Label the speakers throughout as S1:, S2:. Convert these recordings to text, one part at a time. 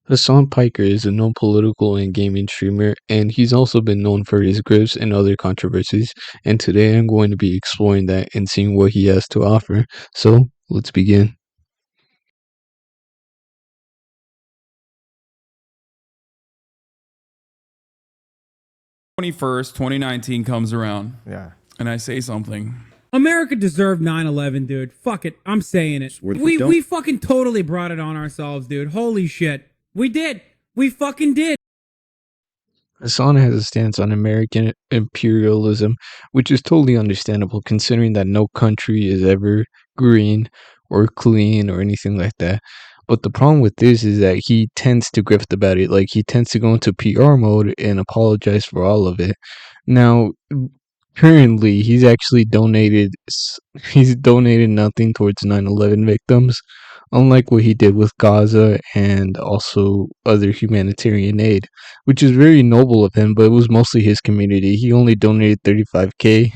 S1: Hasan Piker is a known political and gaming streamer, and he's also been known for his gripes and other controversies. And today I'm going to be exploring that and seeing what he has to offer. So let's begin.
S2: 21st, 2019 comes around
S3: Yeah.
S2: and I say something.
S4: America deserved 9/11, dude. Fuck it. I'm saying it. We fucking totally brought it on ourselves, dude. Holy shit. We did. We fucking did.
S1: Hasan has a stance on American imperialism, which is totally understandable considering that no country is ever green or clean or anything like that. But the problem with this is that he tends to grift about it. Like, he tends to go into PR mode and apologize for all of it. Now, currently, he's donated nothing towards 9/11 victims, unlike what he did with Gaza and also other humanitarian aid, which is very noble of him, but it was mostly his community. He only donated 35K.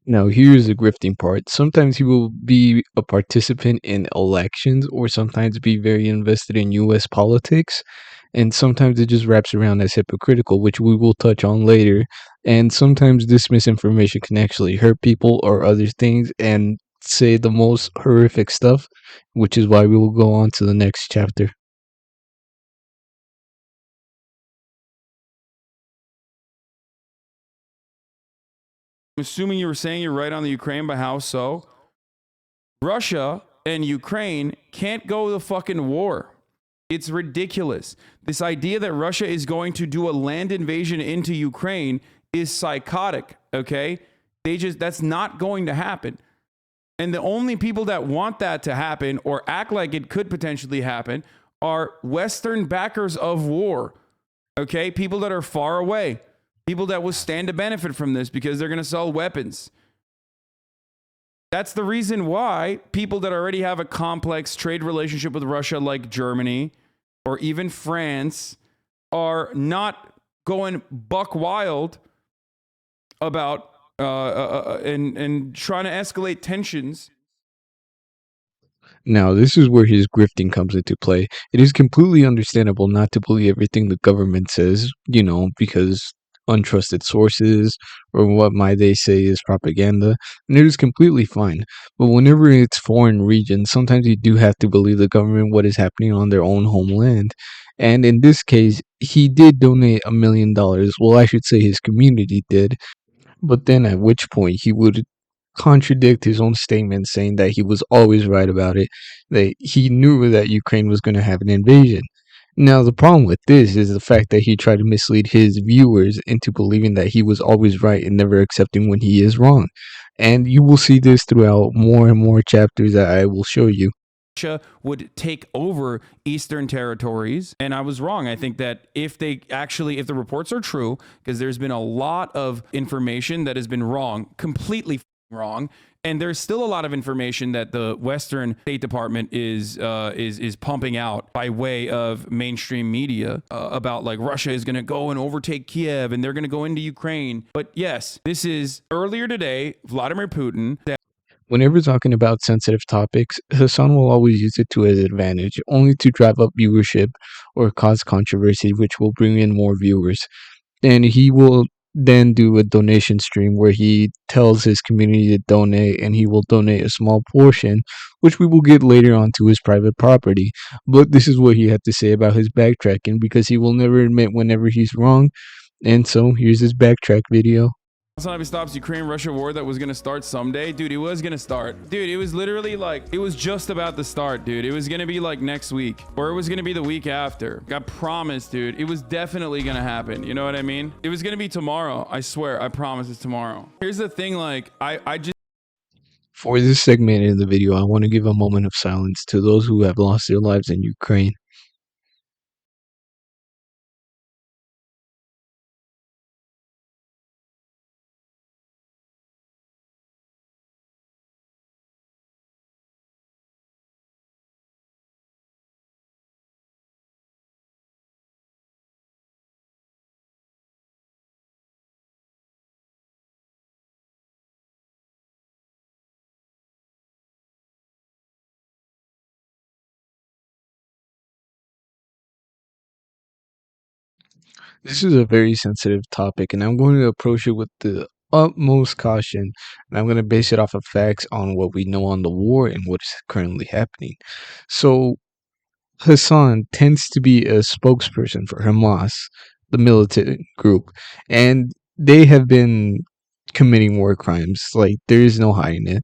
S1: Now, here's the grifting part. Sometimes he will be a participant in elections or sometimes be very invested in US politics. And sometimes it just wraps around as hypocritical, which we will touch on later. And sometimes this misinformation can actually hurt people or other things and say the most horrific stuff, which is why we will go on to the next chapter.
S2: I'm assuming you were saying you're right on the Ukraine, but how so? Russia and Ukraine can't go to the fucking war. It's ridiculous. This idea that Russia is going to do a land invasion into Ukraine is psychotic, okay? That's not going to happen. And the only people that want that to happen or act like it could potentially happen are Western backers of war, okay? People that are far away, people that will stand to benefit from this because they're going to sell weapons. That's the reason why people that already have a complex trade relationship with Russia, like Germany or even France, are not going buck wild about and trying to escalate tensions.
S1: Now, this is where his grifting comes into play. It is completely understandable not to believe everything the government says, because untrusted sources or what might they say is propaganda, and it is completely fine. But whenever it's foreign regions, sometimes you do have to believe the government what is happening on their own homeland. And in this case, he did donate $1 million. Well, I should say his community did. But then at which point he would contradict his own statement saying that he was always right about it, that he knew that Ukraine was going to have an invasion. Now, the problem with this is the fact that he tried to mislead his viewers into believing that he was always right and never accepting when he is wrong. And you will see this throughout more and more chapters that I will show you.
S2: Russia would take over eastern territories. And I was wrong. I think that if the reports are true, because there's been a lot of information that has been wrong, completely wrong. And there's still a lot of information that the Western State Department is pumping out by way of mainstream media about like Russia is going to go and overtake Kiev and they're going to go into Ukraine. But yes, this is earlier today, Vladimir Putin.
S1: Whenever talking about sensitive topics, Hassan will always use it to his advantage, only to drive up viewership or cause controversy, which will bring in more viewers. And he will then do a donation stream where he tells his community to donate, and he will donate a small portion, which we will get later on to his private property. But this is what he had to say about his backtracking, because he will never admit whenever he's wrong. And so here's his backtrack video.
S2: Hasan stops Ukraine-Russia war that was going to start someday. Dude, it was going to start. Dude, it was literally like, it was just about to start, dude. It was going to be like next week, or it was going to be the week after. I promise, dude. It was definitely going to happen. You know what I mean? It was going to be tomorrow. I swear. I promise it's tomorrow. Here's the thing, like, I just...
S1: For this segment in the video, I want to give a moment of silence to those who have lost their lives in Ukraine. This is a very sensitive topic, and I'm going to approach it with the utmost caution. And I'm going to base it off of facts on what we know on the war and what is currently happening. So, Hassan tends to be a spokesperson for Hamas, the militant group, and they have been committing war crimes. Like, there is no hiding it,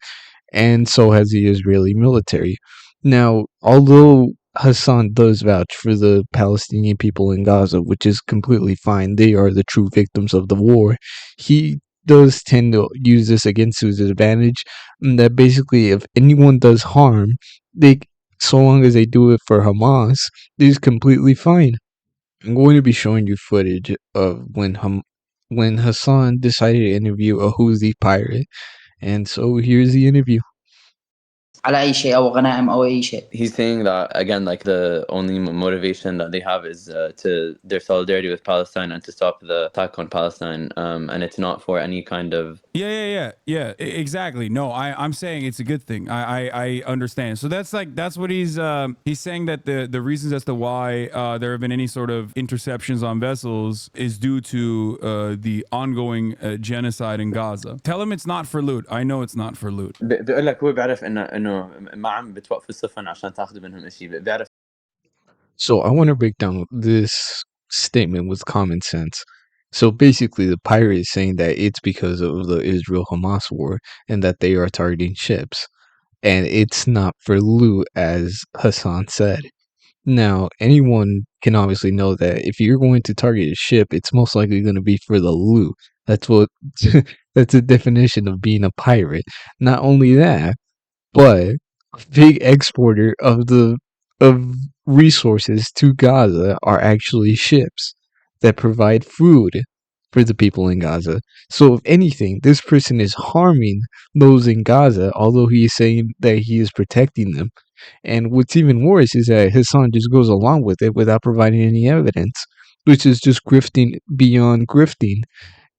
S1: and so has the Israeli military. Now, although Hassan does vouch for the Palestinian people in Gaza, which is completely fine, they are the true victims of the war, he does tend to use this against his advantage. That basically, if anyone does harm, they, so long as they do it for Hamas, is completely fine. I'm going to be showing you footage of when Hassan decided to interview a Houthi pirate, and so here's the interview.
S3: على أي شيء أو غنائم أو أي شيء.
S5: He's saying that again, like the only motivation that they have is to their solidarity with Palestine and to stop the attack on Palestine, and it's not for any kind of
S2: Exactly. No, I'm saying it's a good thing. I understand. So that's what he's saying, that the reasons as to why there have been any sort of interceptions on vessels is due to the ongoing genocide in Gaza. Tell him it's not for loot. I know it's not for loot.
S5: بيقول لك هو بيعرف انه ما عم بتوقفوا السفن عشان تاخذوا منهم شيء بيعرف.
S1: So I want to break down this statement with common sense. So basically, the pirate is saying that it's because of the Israel-Hamas war and that they are targeting ships. And it's not for loot, as Hassan said. Now, anyone can obviously know that if you're going to target a ship, it's most likely going to be for the loot. That's what that's the definition of being a pirate. Not only that, but a big exporter of resources to Gaza are actually ships that provide food for the people in Gaza. So if anything, this person is harming those in Gaza, although he is saying that he is protecting them. And what's even worse is that Hassan just goes along with it without providing any evidence, which is just grifting beyond grifting.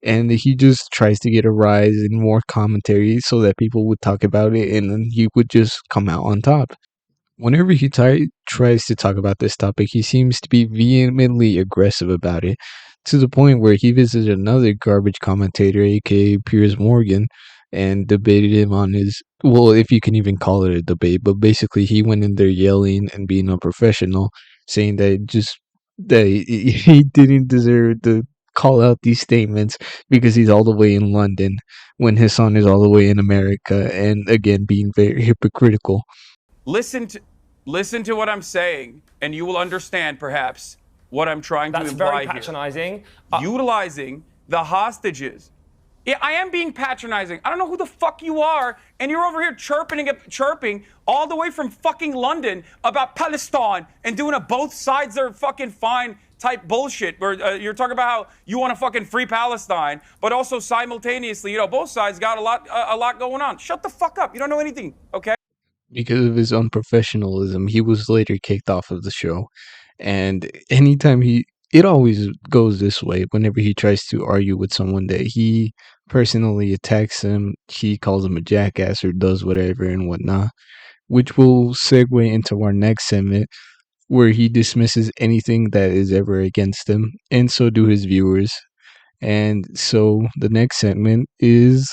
S1: And he just tries to get a rise in more commentary so that people would talk about it, and then he would just come out on top. Whenever he tries to talk about this topic, he seems to be vehemently aggressive about it, to the point where he visited another garbage commentator, aka Piers Morgan, and debated him on his, well, if you can even call it a debate, but basically he went in there yelling and being unprofessional, saying that he didn't deserve to call out these statements because he's all the way in London when his son is all the way in America, and again being very hypocritical.
S2: Listen to what I'm saying, and you will understand perhaps what I'm trying to imply here.
S6: That's very patronizing.
S2: Utilizing the hostages. Yeah, I am being patronizing. I don't know who the fuck you are, and you're over here chirping all the way from fucking London about Palestine and doing a both sides are fucking fine type bullshit. Where you're talking about how you want to fucking free Palestine, but also simultaneously, you know, both sides got a lot going on. Shut the fuck up. You don't know anything, okay?
S1: Because of his unprofessionalism, he was later kicked off of the show. And anytime it always goes this way. Whenever he tries to argue with someone that he personally attacks him, he calls him a jackass or does whatever and whatnot, which will segue into our next segment, where he dismisses anything that is ever against him, and so do his viewers. And so the next segment is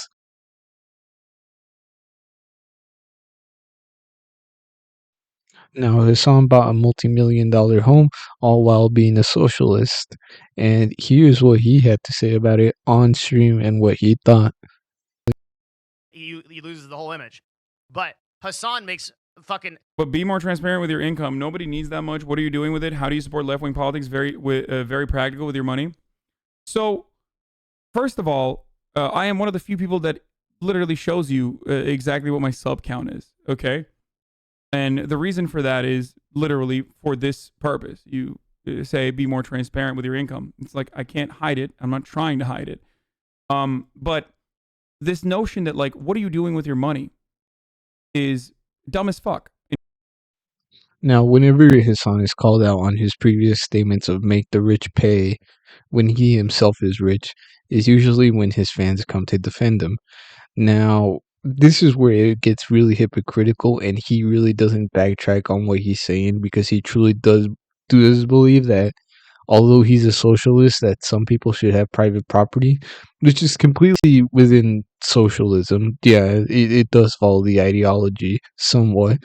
S1: now Hassan bought a multi-million-dollar home all while being a socialist. And here's what he had to say about it on stream and what he thought.
S6: He loses the whole image. But Hasan makes fucking...
S2: But be more transparent with your income. Nobody needs that much. What are you doing with it? How do you support left-wing politics? Very practical with your money. So, first of all, I am one of the few people that literally shows you exactly what my sub count is, okay? And the reason for that is literally for this purpose. You say be more transparent with your income. It's like, I can't hide it. I'm not trying to hide it. But this notion that, like, what are you doing with your money is dumb as fuck.
S1: Now, whenever Hassan is called out on his previous statements of make the rich pay when he himself is rich, is usually when his fans come to defend him. Now, this is where it gets really hypocritical, and he really doesn't backtrack on what he's saying, because he truly does believe that although he's a socialist, that some people should have private property, which is completely within socialism. Yeah, it does follow the ideology somewhat,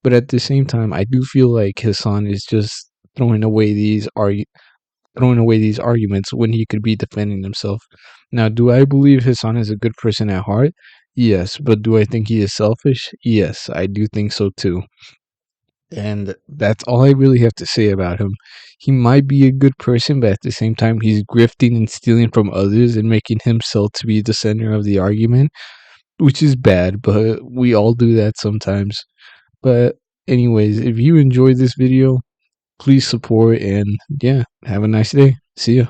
S1: but at the same time, I do feel like Hasan is just throwing away these arguments when he could be defending himself. Now, do I believe Hasan is a good person at heart? Yes, but do I think he is selfish? Yes, I do think so too. And that's all I really have to say about him. He might be a good person, but at the same time, he's grifting and stealing from others and making himself to be the center of the argument, which is bad, but we all do that sometimes. But, anyways, if you enjoyed this video, please support and yeah, have a nice day. See ya.